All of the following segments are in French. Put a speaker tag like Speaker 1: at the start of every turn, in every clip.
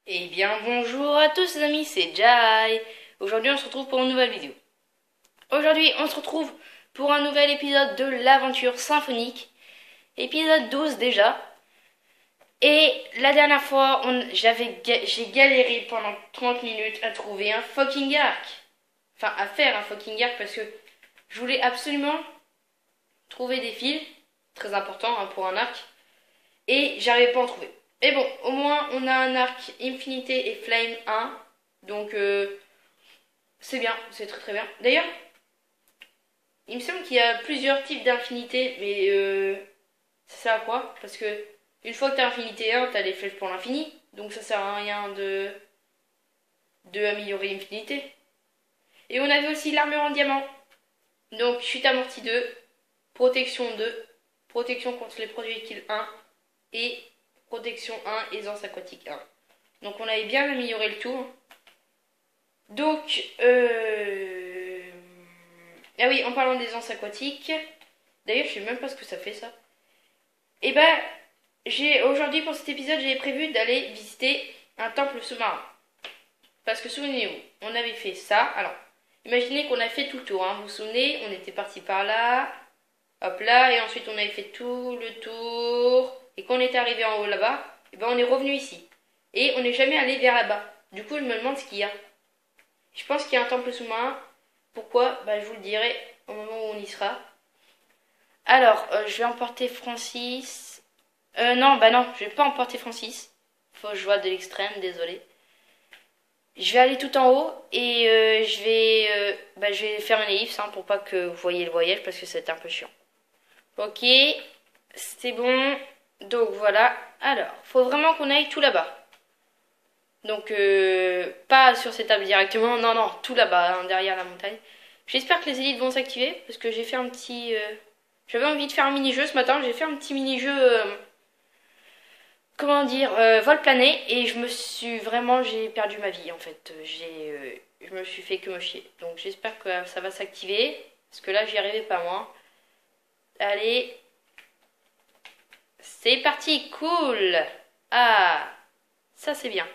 Speaker 1: Eh bien bonjour à tous les amis, c'est Jai. Aujourd'hui on se retrouve pour une nouvelle vidéo. Aujourd'hui on se retrouve pour un nouvel épisode de l'aventure symphonique. Épisode 12 déjà. Et la dernière fois j'ai galéré pendant 30 minutes à trouver un fucking arc. Enfin à faire un fucking arc parce que je voulais absolument trouver des fils. Très important hein, pour un arc. Et j'arrivais pas à en trouver. Mais bon, au moins on a un arc Infinité et Flame 1. Donc c'est bien, c'est très très bien. D'ailleurs, il me semble qu'il y a plusieurs types d'infinité, mais ça sert à quoi? Parce que une fois que t'as Infinité 1, t'as les flèches pour l'infini. Donc ça sert à rien de améliorer Infinité. Et on avait aussi l'armure en diamant. Donc chute amortie 2, protection 2, protection contre les projectiles 1 et protection 1, aisance aquatique 1. Donc on avait bien amélioré le tout. Donc, ah oui, en parlant d'aisance aquatique, d'ailleurs je sais même pas ce que ça fait ça. Et ben, aujourd'hui pour cet épisode j'avais prévu d'aller visiter un temple sous-marin. Parce que souvenez-vous, on avait fait ça. Alors, imaginez qu'on a fait tout le tour, hein. Vous vous souvenez, on était parti par là, hop là, et ensuite on avait fait tout le tour. Et quand on est arrivé en haut là-bas, et ben on est revenu ici. Et on n'est jamais allé vers là-bas. Du coup, je me demande ce qu'il y a. Je pense qu'il y a un temple sous-marin. Pourquoi? Bah, je vous le dirai au moment où on y sera. Alors, je vais emporter Francis. Non, bah non, je vais pas emporter Francis. Faut que je vois de l'extrême, désolé. Je vais aller tout en haut et je vais fermer les ifs hein, pour pas que vous voyez le voyage parce que c'est un peu chiant. Ok, c'est bon. Donc voilà. Alors, faut vraiment qu'on aille tout là-bas. Donc, pas sur cette table directement, non, non, tout là-bas, hein, derrière la montagne. J'espère que les élites vont s'activer, parce que j'ai fait un petit... J'avais envie de faire un mini-jeu ce matin, j'ai fait un petit mini-jeu... comment dire vol plané, et je me suis vraiment... J'ai perdu ma vie, en fait. Je me suis fait que me chier. Donc, j'espère que ça va s'activer, parce que là, j'y arrivais pas, moi. Allez. C'est parti, cool. Ah, ça, c'est bien.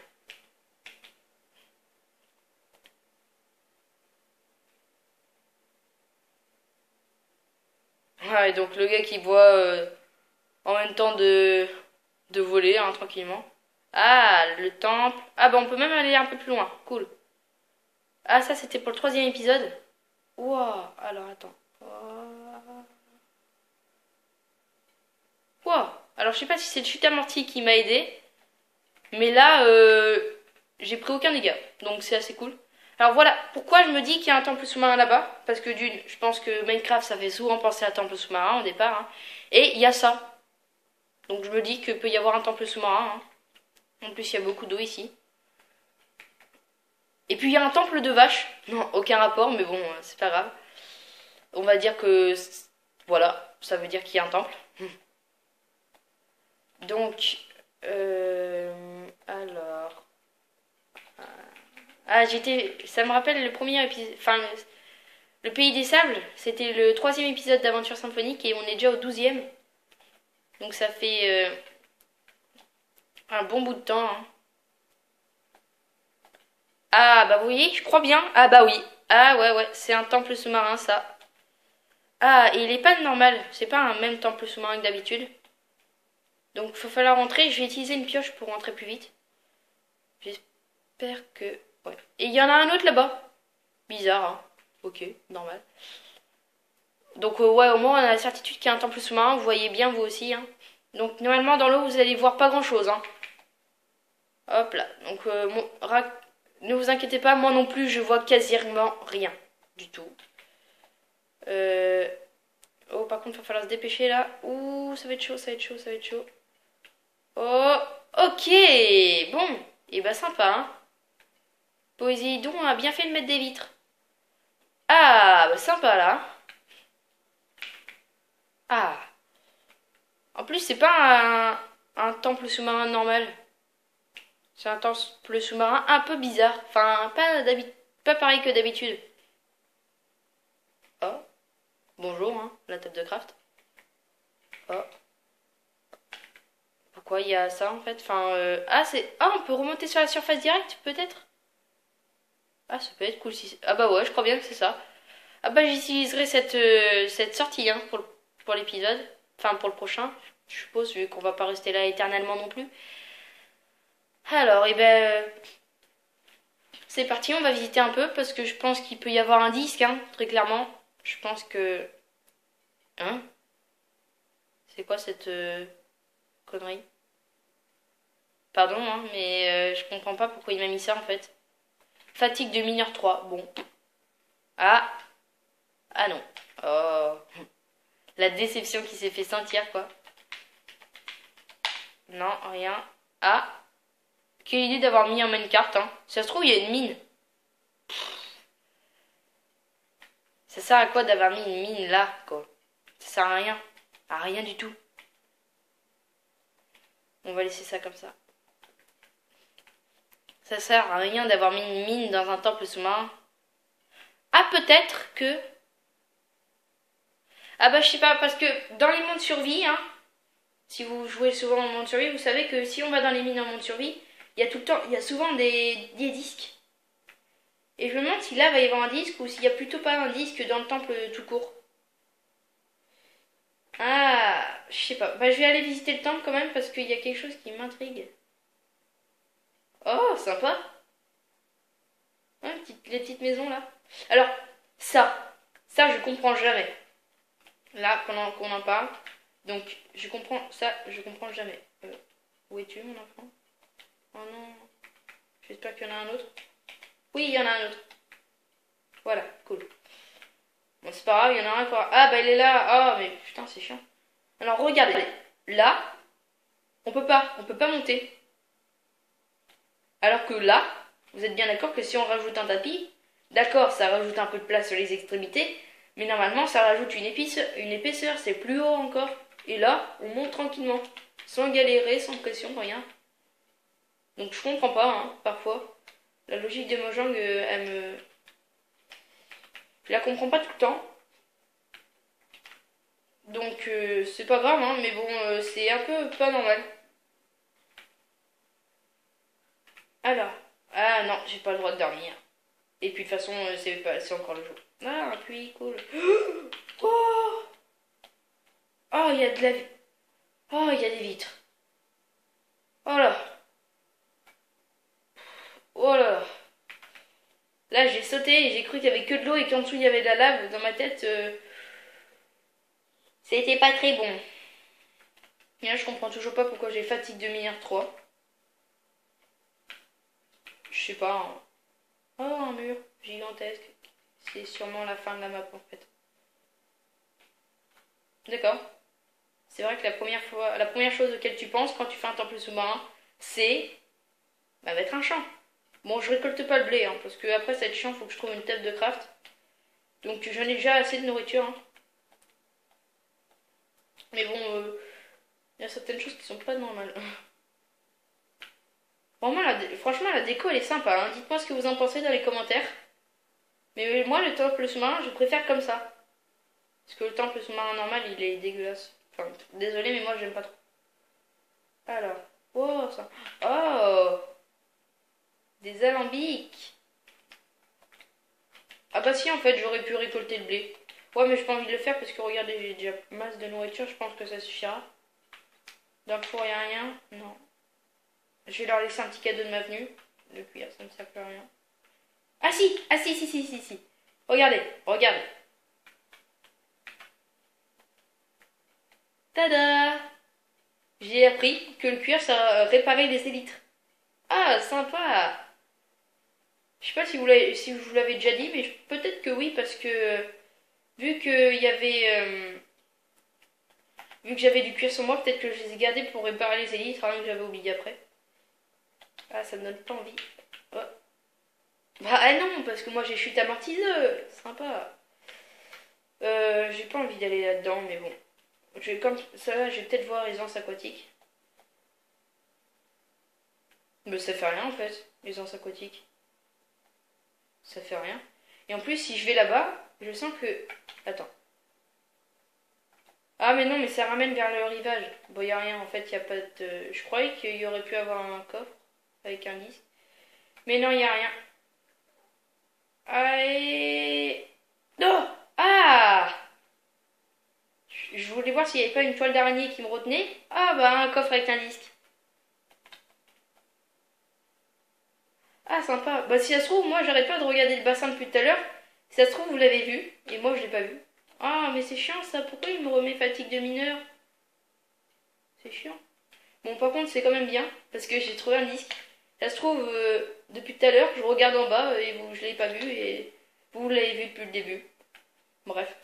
Speaker 1: Ouais, donc le gars qui boit en même temps de voler, hein, tranquillement. Ah, le temple. Ah bah on peut même aller un peu plus loin. Cool. Ah ça c'était pour le troisième épisode. Wow, alors attends. Wow. Alors je sais pas si c'est le chute amorti qui m'a aidé. Mais là, j'ai pris aucun dégât. Donc c'est assez cool. Alors voilà, pourquoi je me dis qu'il y a un temple sous-marin là-bas. Parce que d'une, je pense que Minecraft ça fait souvent penser à temple sous-marin au départ. Hein. Et il y a ça. Donc je me dis que peut y avoir un temple sous-marin. Hein. En plus, il y a beaucoup d'eau ici. Et puis, il y a un temple de vaches. Non, aucun rapport, mais bon, c'est pas grave. On va dire que... Voilà, ça veut dire qu'il y a un temple. Donc, alors... Ah, ça me rappelle le premier épisode... Enfin, le Pays des Sables, c'était le troisième épisode d'Aventure Symphonique et on est déjà au 12e. Donc ça fait un bon bout de temps. Hein. Ah, bah oui, je crois bien. Ah, bah oui. Ah, ouais, ouais, c'est un temple sous-marin, ça. Ah, et il est pas normal. C'est pas un même temple sous-marin que d'habitude. Donc, il va falloir rentrer. Je vais utiliser une pioche pour rentrer plus vite. J'espère que... Ouais. Et il y en a un autre là-bas. Bizarre, hein. Ok, normal. Donc, ouais, au moins, on a la certitude qu'il y a un temple sous-marin. Vous voyez bien, vous aussi, hein. Donc, normalement, dans l'eau, vous allez voir pas grand-chose, hein. Hop là. Donc, ne vous inquiétez pas, moi non plus, je vois quasiment rien du tout. Oh, par contre, il va falloir se dépêcher là. Ouh, ça va être chaud, ça va être chaud, ça va être chaud. Oh, ok. Bon, et bah sympa, hein. Poséidon a bien fait de mettre des vitres. Ah, bah sympa là. Ah. En plus, c'est pas un temple sous-marin normal. C'est un temple sous-marin un peu bizarre. Enfin, pas pareil que d'habitude. Oh, bonjour, hein, la table de craft. Oh. Quoi, il y a ça en fait. Enfin, ah, c'est. Ah, on peut remonter sur la surface directe, peut-être. Ah, ça peut être cool si. Ah, bah ouais, je crois bien que c'est ça. Ah, bah j'utiliserai cette sortie hein, pour l'épisode. Enfin, pour le prochain, je suppose, vu qu'on va pas rester là éternellement non plus. Alors, et ben. C'est parti, on va visiter un peu parce que je pense qu'il peut y avoir un disque, hein, très clairement. Je pense que. Hein? C'est quoi cette connerie? Pardon, hein, mais je comprends pas pourquoi il m'a mis ça en fait. Fatigue de mineur 3. Bon. Ah. Ah non. Oh. La déception qui s'est fait sentir, quoi. Non, rien. Ah. Quelle idée d'avoir mis en minecart, hein. Si ça se trouve, il y a une mine. Ça sert à quoi d'avoir mis une mine là, quoi? Ça sert à rien. À rien du tout. On va laisser ça comme ça. Ça sert à rien d'avoir mis une mine dans un temple sous-marin. Ah, peut-être que... Ah bah je sais pas, parce que dans les mondes survie, hein, si vous jouez souvent en monde survie, vous savez que si on va dans les mines en monde survie, il y a tout le temps, il y a souvent des disques. Et je me demande si là va y avoir un disque ou s'il y a plutôt pas un disque dans le temple tout court. Ah, je sais pas. Bah je vais aller visiter le temple quand même parce qu'il y a quelque chose qui m'intrigue. Oh, sympa. Ouais, les petites maisons là. Alors, ça je comprends jamais. Là, pendant qu'on en parle. Donc, je comprends ça, je comprends jamais. Où es-tu, mon enfant? Oh non. J'espère qu'il y en a un autre. Oui, il y en a un autre. Voilà, cool. Bon, c'est pas grave, il y en a un quoi. Ah, bah il est là. Oh, mais putain, c'est chiant. Alors, regardez. Là, on peut pas monter. Alors que là, vous êtes bien d'accord que si on rajoute un tapis, d'accord, ça rajoute un peu de place sur les extrémités, mais normalement, ça rajoute une épaisseur, c'est plus haut encore. Et là, on monte tranquillement, sans galérer, sans pression, rien. Donc je comprends pas, hein, parfois. La logique de Mojang, elle me... Je la comprends pas tout le temps. Donc c'est pas grave, hein, mais bon, c'est un peu pas normal. Alors, ah non, j'ai pas le droit de dormir. Et puis de toute façon, c'est encore le jour. Ah, un puits, cool. Oh, oh, il y a de la... Oh, il y a des vitres. Oh là. Oh là. Là, j'ai sauté et j'ai cru qu'il y avait que de l'eau et qu'en dessous il y avait de la lave. Dans ma tête, c'était pas très bon. Et là, je comprends toujours pas pourquoi j'ai fatigue de mineur 3. Je sais pas. Hein. Oh, un mur gigantesque. C'est sûrement la fin de la map en fait. D'accord. C'est vrai que la première chose auquel tu penses quand tu fais un temple sous-marin, c'est mettre un champ. Bon, je récolte pas le blé, hein, parce que après ça va être chiant, faut que je trouve une table de craft. Donc j'en ai déjà assez de nourriture. Hein. Mais bon, il y a certaines choses qui sont pas normales. Vraiment, franchement, la déco elle est sympa. Hein. Dites-moi ce que vous en pensez dans les commentaires. Mais moi, le temple sous-marin, je préfère comme ça. Parce que le temple sous-marin normal, il est dégueulasse. Enfin, désolé, mais moi, j'aime pas trop. Alors, oh, ça. Oh, des alambics. Ah bah si, en fait, j'aurais pu récolter le blé. Ouais, mais j'ai pas envie de le faire parce que regardez, j'ai déjà masse de nourriture, je pense que ça suffira. Dans le four, il n'y a rien. Non. Je vais leur laisser un petit cadeau de ma venue. Le cuillère, ça ne sert plus à rien. Ah si, ah si, si, si, si, si. Regardez, regardez. Tada! J'ai appris que le cuir, ça réparait les élytres. Ah, sympa! Je sais pas si je vous l'avais déjà dit, mais peut-être que oui, parce que vu que il y avait, vu que j'avais du cuir sur moi, peut-être que je les ai gardés pour réparer les élytres, hein, que j'avais oublié après. Ah, ça me donne pas envie. Oh. Bah ah non, parce que moi j'ai chute amortisseuse, sympa. J'ai pas envie d'aller là-dedans, mais bon. Comme ça, je vais peut-être voir les anses aquatiques. Mais ça fait rien en fait, les anses aquatiques. Ça fait rien. Et en plus, si je vais là-bas, je sens que... Attends. Ah mais non, mais ça ramène vers le rivage. Bon, y a rien en fait, y a pas de... Je croyais qu'il y aurait pu avoir un coffre avec un disque. Mais non, y a rien. Allez... Non. Ah, je voulais voir s'il n'y avait pas une toile d'araignée qui me retenait. Ah bah un coffre avec un disque. Ah sympa. Bah si ça se trouve, moi j'arrête pas de regarder le bassin depuis tout à l'heure. Si ça se trouve, vous l'avez vu. Et moi je l'ai pas vu. Ah mais c'est chiant ça. Pourquoi il me remet fatigue de mineur? C'est chiant. Bon par contre c'est quand même bien. Parce que j'ai trouvé un disque. Ça se trouve, depuis tout à l'heure, je regarde en bas et vous, je l'ai pas vu. Et vous l'avez vu depuis le début. Bref.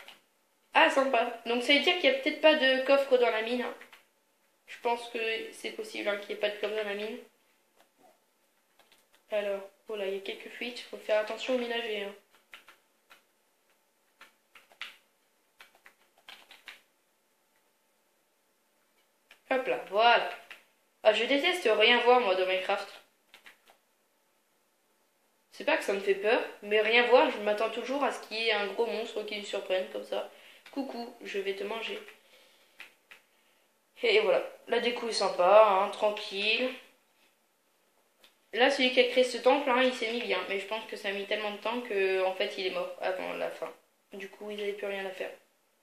Speaker 1: Ah sympa. Donc ça veut dire qu'il n'y a peut-être pas de coffre dans la mine, hein. Je pense que c'est possible hein, qu'il n'y ait pas de coffre dans la mine. Alors, voilà, il y a quelques fuites. Faut faire attention au ménager, hein. Hop là, voilà. Ah, je déteste rien voir, moi, dans Minecraft. C'est pas que ça me fait peur, mais rien voir, je m'attends toujours à ce qu'il y ait un gros monstre qui me surprenne, comme ça. Coucou, je vais te manger. Et voilà, la déco est sympa, hein, tranquille. Là, celui qui a créé ce temple, hein, il s'est mis bien, mais je pense que ça a mis tellement de temps que, en fait, il est mort avant la fin. Du coup, il n'avait plus rien à faire.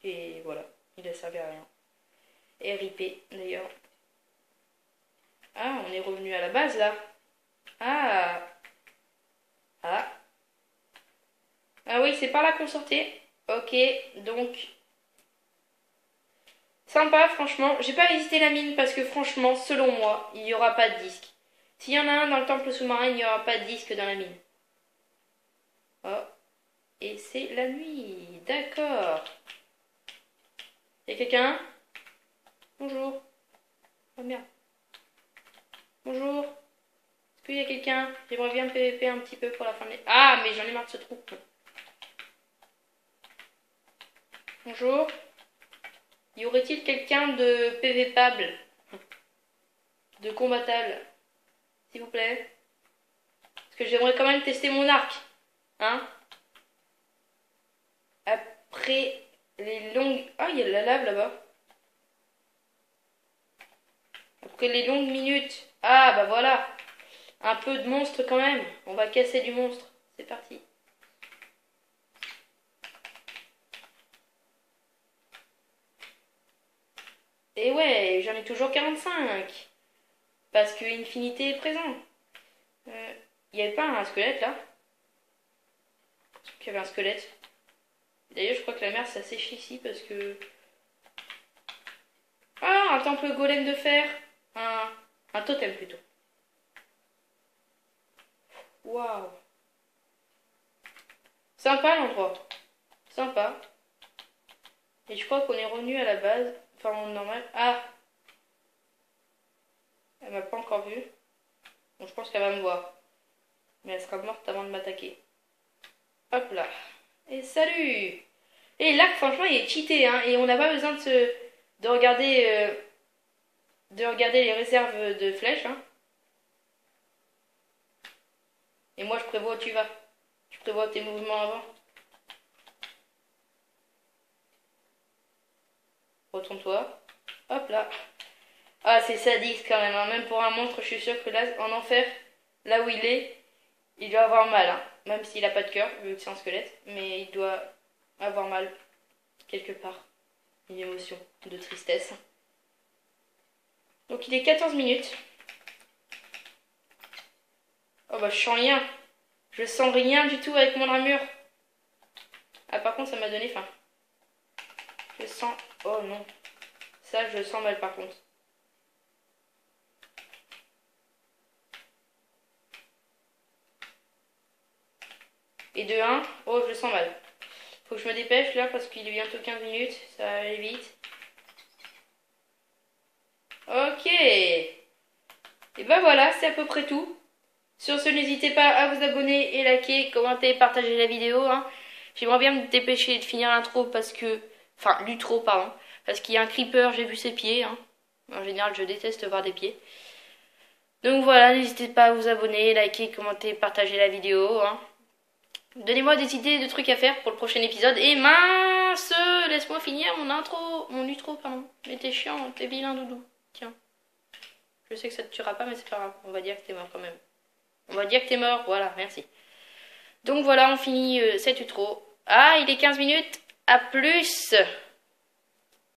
Speaker 1: Et voilà, il a servi à rien. Et RIP, d'ailleurs. Ah, on est revenu à la base, là. Ah. Ah. Ah oui, c'est par là qu'on sortait. Ok, donc... Sympa, franchement. J'ai pas visité la mine parce que, franchement, selon moi, il n'y aura pas de disque. S'il y en a un dans le temple sous-marin, il n'y aura pas de disque dans la mine. Oh. Et c'est la nuit. D'accord. Y'a quelqu'un? Bonjour. Oh merde. Bonjour. Est-ce qu'il y a quelqu'un? J'aimerais bien PVP un petit peu pour la fin de... Ah, mais j'en ai marre de ce trou. Bonjour. Y aurait-il quelqu'un de PVPable? De combattable? S'il vous plaît? Parce que j'aimerais quand même tester mon arc. Hein? Après les longues... Ah, il y a de la lave là-bas. Après les longues minutes... Ah, bah voilà. Un peu de monstre quand même. On va casser du monstre. C'est parti. Et ouais, j'en ai toujours 45. Parce que Infinité est présent. Il n'y avait pas un squelette là? Il y avait un squelette. D'ailleurs, je crois que la mer ça sèche ici parce que... Ah, un temple golem de fer. Un totem plutôt. Waouh. Sympa l'endroit. Sympa. Et je crois qu'on est revenu à la base. Enfin, en normal. Ah! Elle m'a pas encore vu. Bon, je pense qu'elle va me voir. Mais elle sera morte avant de m'attaquer. Hop là. Et salut! Et là, franchement, il est cheaté, hein. Et on n'a pas besoin de regarder... de regarder les réserves de flèches, hein. Et moi, je prévois où tu vas. Je prévois tes mouvements avant. Retourne-toi. Hop là. Ah, c'est sadique quand même, hein. Même pour un monstre, je suis sûre que là, en enfer, là où il doit avoir mal, hein. Même s'il a pas de cœur, vu que c'est un squelette. Mais il doit avoir mal. Quelque part. Une émotion de tristesse. Donc il est 14 minutes. Oh bah je sens rien. Je sens rien du tout avec mon armure. Ah par contre ça m'a donné faim. Je sens... Oh non. Ça je sens mal par contre. Et de 1, oh je sens mal. Faut que je me dépêche là parce qu'il est bientôt 15 minutes. Ça va aller vite. Ok. Et ben voilà, c'est à peu près tout. Sur ce, n'hésitez pas à vous abonner et liker, commenter, partager la vidéo, hein. J'aimerais bien me dépêcher de finir l'intro parce que... Enfin, l'utro, pardon. Parce qu'il y a un creeper, j'ai vu ses pieds, hein. En général, je déteste voir des pieds. Donc voilà, n'hésitez pas à vous abonner, liker, commenter, partager la vidéo, hein. Donnez-moi des idées de trucs à faire pour le prochain épisode. Et mince, laisse-moi finir mon intro, mon outro, pardon. Mais t'es chiant, t'es vilain, doudou. Tiens. Je sais que ça te tuera pas, mais c'est pas grave. On va dire que t'es mort quand même. On va dire que t'es mort, voilà, merci. Donc voilà, on finit cette outro. Ah, il est 15 minutes. À plus.